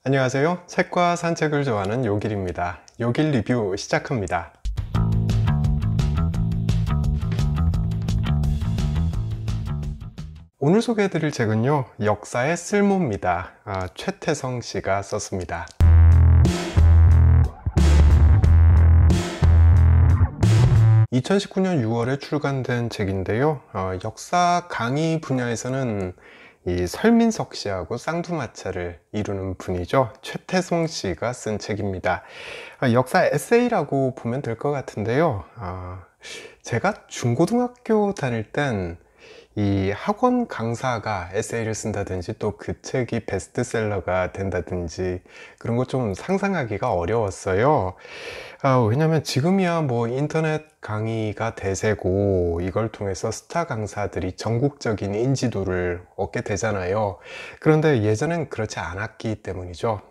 안녕하세요. 책과 산책을 좋아하는 요길입니다. 요길 리뷰 시작합니다. 오늘 소개해드릴 책은요, 역사의 쓸모입니다. 최태성 씨가 썼습니다. 2019년 6월에 출간된 책인데요. 역사 강의 분야에서는 이 설민석 씨하고 쌍두마차를 이루는 분이죠. 최태성 씨가 쓴 책입니다. 역사 에세이라고 보면 될 것 같은데요. 제가 중고등학교 다닐 땐 이 학원 강사가 에세이를 쓴다든지 또 그 책이 베스트셀러가 된다든지 그런 거 좀 상상하기가 어려웠어요. 왜냐면 지금이야 뭐 인터넷 강의가 대세고 이걸 통해서 스타 강사들이 전국적인 인지도를 얻게 되잖아요. 그런데 예전엔 그렇지 않았기 때문이죠.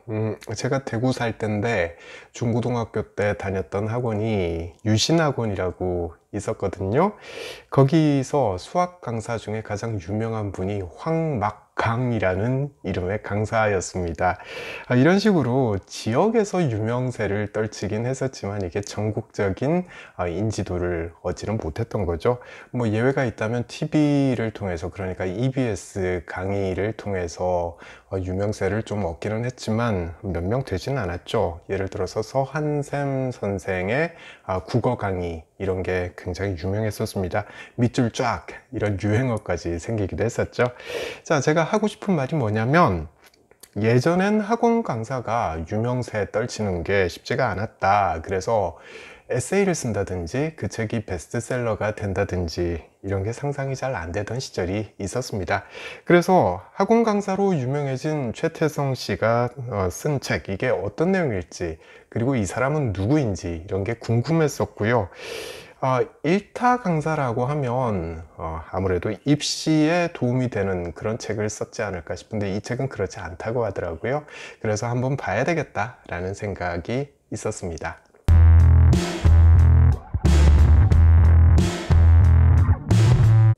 제가 대구 살 때인데 중고등학교 때 다녔던 학원이 유신학원이라고 있었거든요. 거기서 수학 강사 중에 가장 유명한 분이 황막강이라는 이름의 강사였습니다. 이런 식으로 지역에서 유명세를 떨치긴 했었지만 이게 전국적인 인지도를 얻지는 못했던 거죠. 뭐 예외가 있다면 TV를 통해서, 그러니까 EBS 강의를 통해서 유명세를 좀 얻기는 했지만 몇 명 되지는 않았죠. 예를 들어서 서한샘 선생의 국어 강의, 이런 게 굉장히 유명했었습니다. 밑줄 쫙, 이런 유행어까지 생기기도 했었죠. 자, 제가 하고 싶은 말이 뭐냐면, 예전엔 학원 강사가 유명세 떨치는 게 쉽지가 않았다. 그래서 에세이를 쓴다든지 그 책이 베스트셀러가 된다든지 이런 게 상상이 잘 안 되던 시절이 있었습니다. 그래서 학원 강사로 유명해진 최태성 씨가 쓴 책, 이게 어떤 내용일지, 그리고 이 사람은 누구인지 이런 게 궁금했었고요. 일타 강사라고 하면 아무래도 입시에 도움이 되는 그런 책을 썼지 않을까 싶은데 이 책은 그렇지 않다고 하더라고요. 그래서 한번 봐야 되겠다라는 생각이 있었습니다.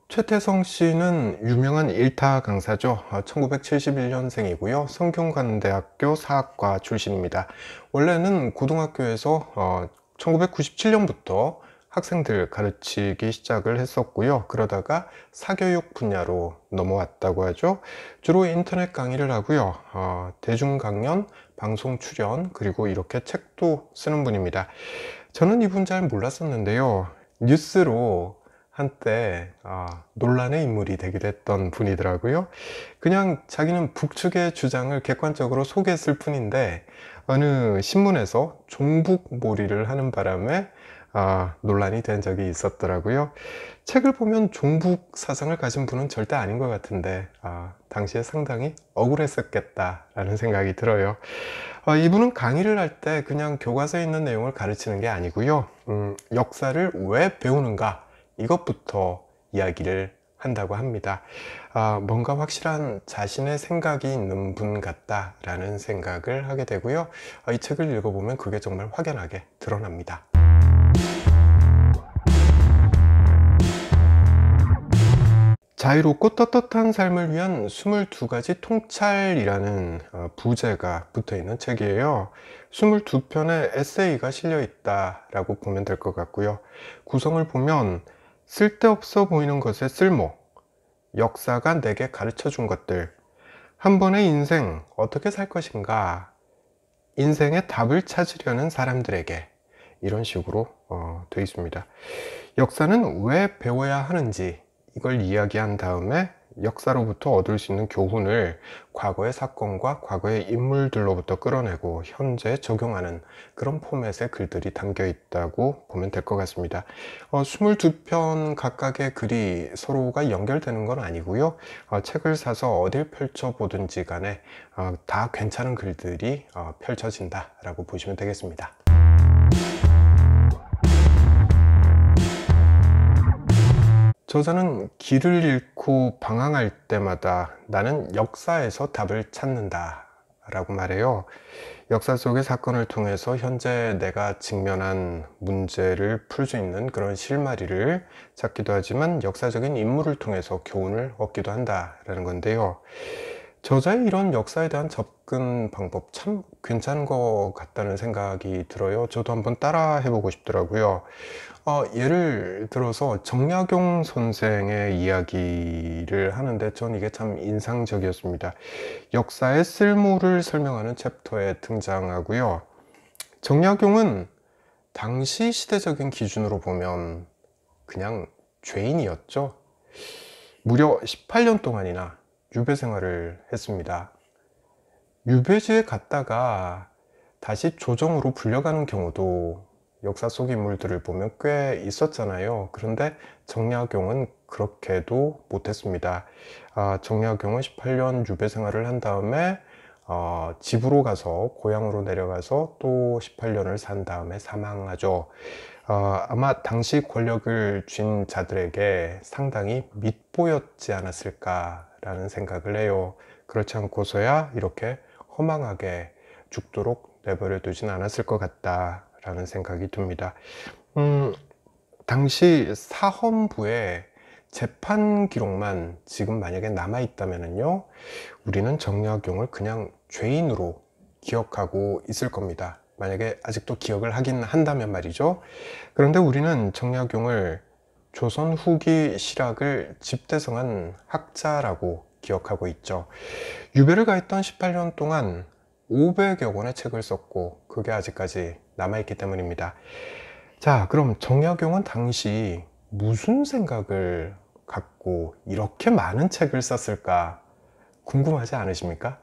최태성 씨는 유명한 일타 강사죠. 1971년생이고요. 성균관대학교 사학과 출신입니다. 원래는 고등학교에서 1997년부터 학생들 가르치기 시작을 했었고요. 그러다가 사교육 분야로 넘어왔다고 하죠. 주로 인터넷 강의를 하고요. 대중 강연, 방송 출연, 그리고 이렇게 책도 쓰는 분입니다. 저는 이분 잘 몰랐었는데요. 뉴스로 한때 논란의 인물이 되기도 했던 분이더라고요. 그냥 자기는 북측의 주장을 객관적으로 소개했을 뿐인데 어느 신문에서 종북몰이를 하는 바람에 논란이 된 적이 있었더라고요. 책을 보면 종북 사상을 가진 분은 절대 아닌 것 같은데 당시에 상당히 억울했었겠다라는 생각이 들어요. 이분은 강의를 할 때 그냥 교과서에 있는 내용을 가르치는 게 아니고요. 역사를 왜 배우는가, 이것부터 이야기를 한다고 합니다. 뭔가 확실한 자신의 생각이 있는 분 같다라는 생각을 하게 되고요. 이 책을 읽어보면 그게 정말 확연하게 드러납니다. 자유롭고 떳떳한 삶을 위한 22가지 통찰이라는 부제가 붙어있는 책이에요. 22편의 에세이가 실려 있다라고 보면 될 것 같고요. 구성을 보면 쓸데없어 보이는 것의 쓸모, 역사가 내게 가르쳐 준 것들, 한 번의 인생 어떻게 살 것인가, 인생의 답을 찾으려는 사람들에게, 이런 식으로 되어 있습니다. 역사는 왜 배워야 하는지 이걸 이야기한 다음에 역사로부터 얻을 수 있는 교훈을 과거의 사건과 과거의 인물들로부터 끌어내고 현재에 적용하는 그런 포맷의 글들이 담겨 있다고 보면 될 것 같습니다. 22편 각각의 글이 서로가 연결되는 건 아니고요. 책을 사서 어딜 펼쳐보든지 간에 다 괜찮은 글들이 펼쳐진다라고 보시면 되겠습니다. 저자는 길을 잃고 방황할 때마다 나는 역사에서 답을 찾는다 라고 말해요. 역사 속의 사건을 통해서 현재 내가 직면한 문제를 풀 수 있는 그런 실마리를 찾기도 하지만 역사적인 인물을 통해서 교훈을 얻기도 한다라는 건데요. 저자의 이런 역사에 대한 접근 방법 참 괜찮은 것 같다는 생각이 들어요. 저도 한번 따라 해보고 싶더라고요. 예를 들어서 정약용 선생의 이야기를 하는데 전 이게 참 인상적이었습니다. 역사의 쓸모를 설명하는 챕터에 등장하고요. 정약용은 당시 시대적인 기준으로 보면 그냥 죄인이었죠. 무려 18년 동안이나 유배 생활을 했습니다. 유배지에 갔다가 다시 조정으로 불려가는 경우도 역사 속 인물들을 보면 꽤 있었잖아요. 그런데 정약용은 그렇게도 못했습니다. 정약용은 18년 유배 생활을 한 다음에 집으로 가서 고향으로 내려가서 또 18년을 산 다음에 사망하죠. 아마 당시 권력을 쥔 자들에게 상당히 밉보였지 않았을까라는 생각을 해요. 그렇지 않고서야 이렇게 허망하게 죽도록 내버려 두진 않았을 것 같다라는 생각이 듭니다. 당시 사헌부에 재판 기록만 지금 만약에 남아 있다면요, 우리는 정약용을 그냥 죄인으로 기억하고 있을 겁니다. 만약에 아직도 기억을 하긴 한다면 말이죠. 그런데 우리는 정약용을 조선 후기 실학을 집대성한 학자라고 기억하고 있죠. 유배를 가했던 18년 동안 500여 권의 책을 썼고 그게 아직까지 남아있기 때문입니다. 자, 그럼 정약용은 당시 무슨 생각을 갖고 이렇게 많은 책을 썼을까 궁금하지 않으십니까?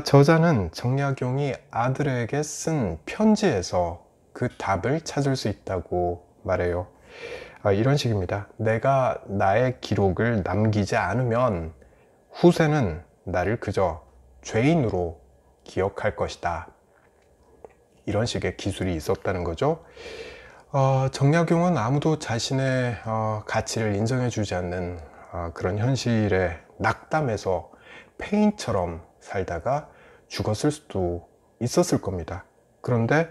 저자는 정약용이 아들에게 쓴 편지에서 그 답을 찾을 수 있다고 말해요. 이런 식입니다. 내가 나의 기록을 남기지 않으면 후세는 나를 그저 죄인으로 기억할 것이다. 이런 식의 기술이 있었다는 거죠. 정약용은 아무도 자신의 가치를 인정해 주지 않는 그런 현실에 낙담해서 폐인처럼 살다가 죽었을 수도 있었을 겁니다. 그런데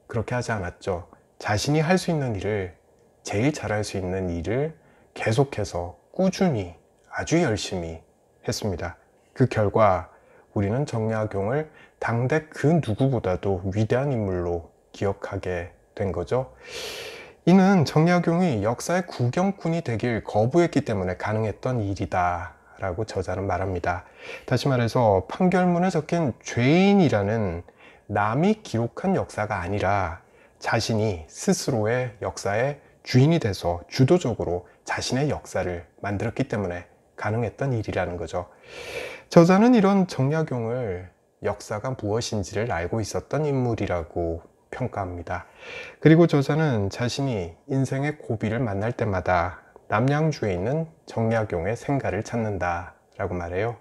그렇게 하지 않았죠. 자신이 할 수 있는 일을, 제일 잘할 수 있는 일을 계속해서 꾸준히 아주 열심히 했습니다. 그 결과 우리는 정약용을 당대 그 누구보다도 위대한 인물로 기억하게 된 거죠. 이는 정약용이 역사의 구경꾼이 되길 거부했기 때문에 가능했던 일이다 라고 저자는 말합니다. 다시 말해서 판결문에 적힌 죄인이라는 남이 기록한 역사가 아니라 자신이 스스로의 역사의 주인이 돼서 주도적으로 자신의 역사를 만들었기 때문에 가능했던 일이라는 거죠. 저자는 이런 정약용을 역사가 무엇인지를 알고 있었던 인물이라고 평가합니다. 그리고 저자는 자신이 인생의 고비를 만날 때마다 남양주에 있는 정약용의 생가를 찾는다 라고 말해요.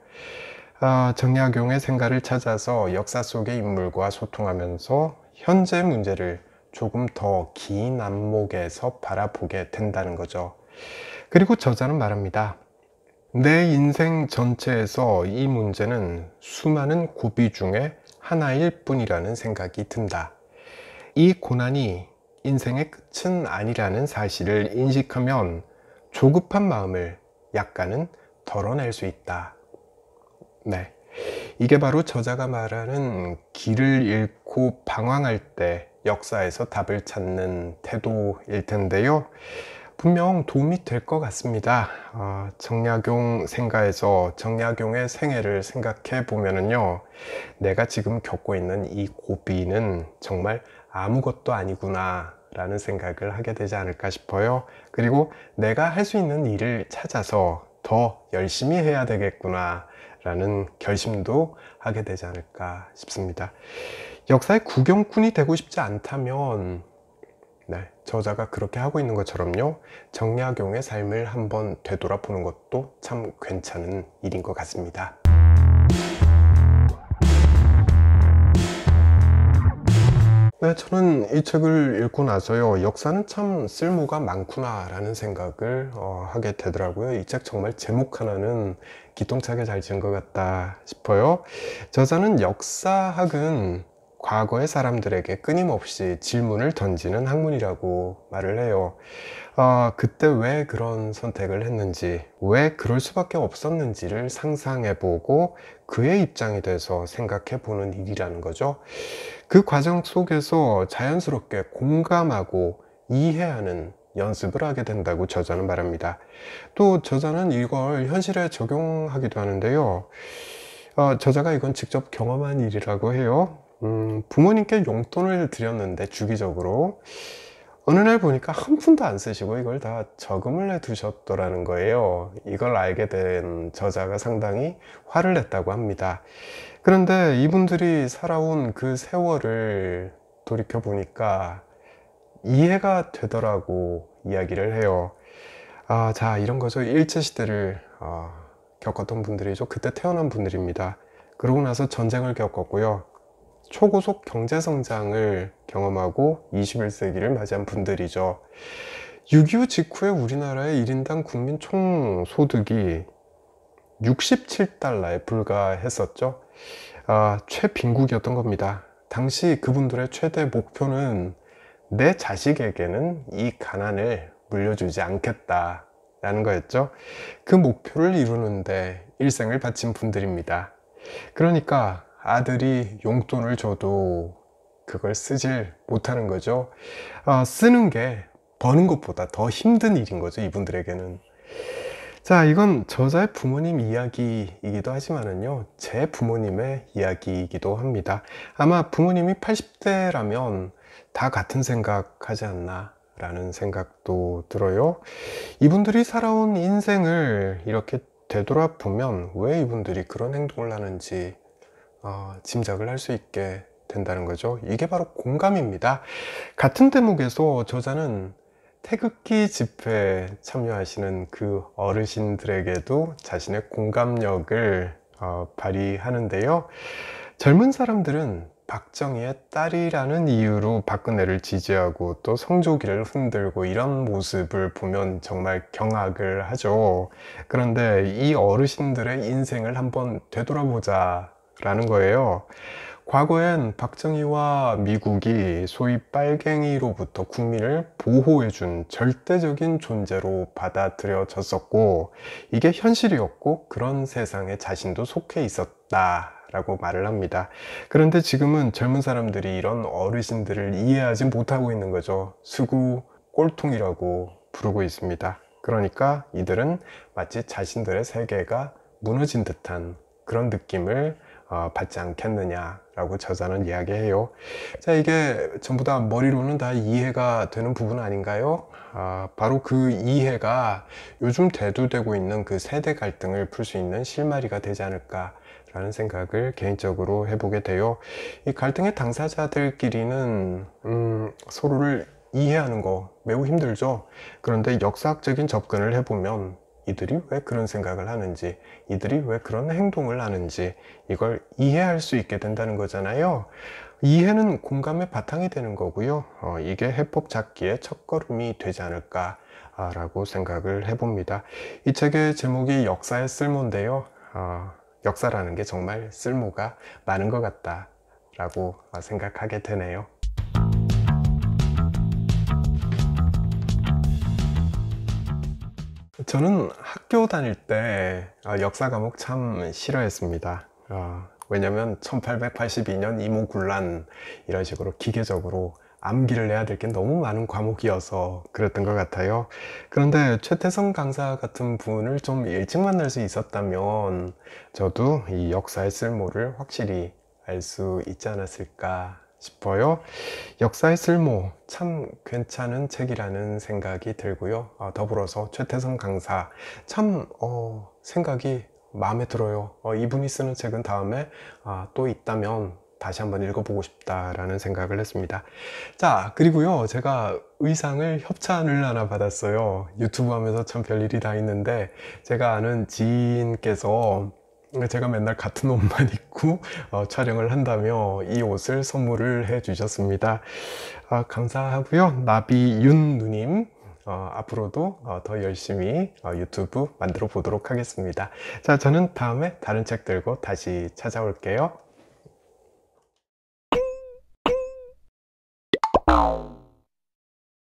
정약용의 생가를 찾아서 역사 속의 인물과 소통하면서 현재 문제를 조금 더 긴 안목에서 바라보게 된다는 거죠. 그리고 저자는 말합니다. 내 인생 전체에서 이 문제는 수많은 고비 중에 하나일 뿐이라는 생각이 든다. 이 고난이 인생의 끝은 아니라는 사실을 인식하면 조급한 마음을 약간은 덜어낼 수 있다. 네, 이게 바로 저자가 말하는 길을 잃고 방황할 때 역사에서 답을 찾는 태도일 텐데요. 분명 도움이 될 것 같습니다. 정약용 생가에서 정약용의 생애를 생각해 보면은요, 내가 지금 겪고 있는 이 고비는 정말 아무것도 아니구나 라는 생각을 하게 되지 않을까 싶어요. 그리고 내가 할 수 있는 일을 찾아서 더 열심히 해야 되겠구나 라는 결심도 하게 되지 않을까 싶습니다. 역사의 구경꾼이 되고 싶지 않다면 저자가 그렇게 하고 있는 것처럼요, 정약용의 삶을 한번 되돌아보는 것도 참 괜찮은 일인 것 같습니다. 네, 저는 이 책을 읽고 나서요, 역사는 참 쓸모가 많구나 라는 생각을 하게 되더라고요. 이 책 정말 제목 하나는 기똥차게 잘 지은 것 같다 싶어요. 저자는 역사학은 과거의 사람들에게 끊임없이 질문을 던지는 학문이라고 말을 해요. 그때 왜 그런 선택을 했는지, 왜 그럴 수밖에 없었는지를 상상해보고 그의 입장이 돼서 생각해보는 일이라는 거죠. 그 과정 속에서 자연스럽게 공감하고 이해하는 연습을 하게 된다고 저자는 말합니다. 또 저자는 이걸 현실에 적용하기도 하는데요. 저자가 이건 직접 경험한 일이라고 해요. 부모님께 용돈을 드렸는데 주기적으로 어느 날 보니까 한 푼도 안 쓰시고 이걸 다 저금을 해 두셨더라는 거예요. 이걸 알게 된 저자가 상당히 화를 냈다고 합니다. 그런데 이분들이 살아온 그 세월을 돌이켜 보니까 이해가 되더라고 이야기를 해요. 자, 이런 거죠. 일제시대를 겪었던 분들이죠. 그때 태어난 분들입니다. 그러고 나서 전쟁을 겪었고요. 초고속 경제성장을 경험하고 21세기를 맞이한 분들이죠. 6.25 직후에 우리나라의 1인당 국민 총소득이 67달러에 불과했었죠. 최빈국이었던 겁니다. 당시 그분들의 최대 목표는 내 자식에게는 이 가난을 물려주지 않겠다라는 거였죠. 그 목표를 이루는데 일생을 바친 분들입니다. 그러니까 아들이 용돈을 줘도 그걸 쓰질 못하는 거죠. 쓰는 게 버는 것보다 더 힘든 일인 거죠, 이분들에게는. 자, 이건 저자의 부모님 이야기이기도 하지만은요, 제 부모님의 이야기이기도 합니다. 아마 부모님이 80대라면 다 같은 생각하지 않나 라는 생각도 들어요. 이분들이 살아온 인생을 이렇게 되돌아보면 왜 이분들이 그런 행동을 하는지 짐작을 할 수 있게 된다는 거죠. 이게 바로 공감입니다. 같은 대목에서 저자는 태극기 집회에 참여하시는 그 어르신들에게도 자신의 공감력을 발휘하는데요. 젊은 사람들은 박정희의 딸이라는 이유로 박근혜를 지지하고 또 성조기를 흔들고 이런 모습을 보면 정말 경악을 하죠. 그런데 이 어르신들의 인생을 한번 되돌아보자 라는 거예요. 과거엔 박정희와 미국이 소위 빨갱이로부터 국민을 보호해준 절대적인 존재로 받아들여졌었고, 이게 현실이었고 그런 세상에 자신도 속해 있었다 라고 말을 합니다. 그런데 지금은 젊은 사람들이 이런 어르신들을 이해하지 못하고 있는 거죠. 수구 꼴통이라고 부르고 있습니다. 그러니까 이들은 마치 자신들의 세계가 무너진 듯한 그런 느낌을 받지 않겠느냐라고 저자는 이야기해요. 자, 이게 전부 다 머리로는 다 이해가 되는 부분 아닌가요? 바로 그 이해가 요즘 대두되고 있는 그 세대 갈등을 풀 수 있는 실마리가 되지 않을까 라는 생각을 개인적으로 해보게 돼요. 이 갈등의 당사자들끼리는 서로를 이해하는 거 매우 힘들죠. 그런데 역사학적인 접근을 해보면 이들이 왜 그런 생각을 하는지, 이들이 왜 그런 행동을 하는지 이걸 이해할 수 있게 된다는 거잖아요. 이해는 공감의 바탕이 되는 거고요. 이게 해법 찾기의 첫걸음이 되지 않을까 라고 생각을 해봅니다. 이 책의 제목이 역사의 쓸모인데요. 역사라는 게 정말 쓸모가 많은 것 같다 라고 생각하게 되네요. 저는 학교 다닐 때 역사 과목 참 싫어했습니다. 왜냐면 1882년 이모군란 이런 식으로 기계적으로 암기를 해야 될 게 너무 많은 과목이어서 그랬던 것 같아요. 그런데 최태성 강사 같은 분을 좀 일찍 만날 수 있었다면 저도 이 역사의 쓸모를 확실히 알 수 있지 않았을까 싶어요. 역사의 쓸모 참 괜찮은 책이라는 생각이 들고요. 더불어서 최태성 강사 참 생각이 마음에 들어요. 이분이 쓰는 책은 다음에 또 있다면 다시 한번 읽어보고 싶다라는 생각을 했습니다. 자, 그리고요, 제가 의상을 협찬을 하나 받았어요. 유튜브 하면서 참 별일이 다 있는데, 제가 아는 지인께서 제가 맨날 같은 옷만 입고 촬영을 한다며 이 옷을 선물을 해 주셨습니다. 감사하고요. 나비윤 누님, 앞으로도 더 열심히 유튜브 만들어 보도록 하겠습니다. 자, 저는 다음에 다른 책 들고 다시 찾아올게요.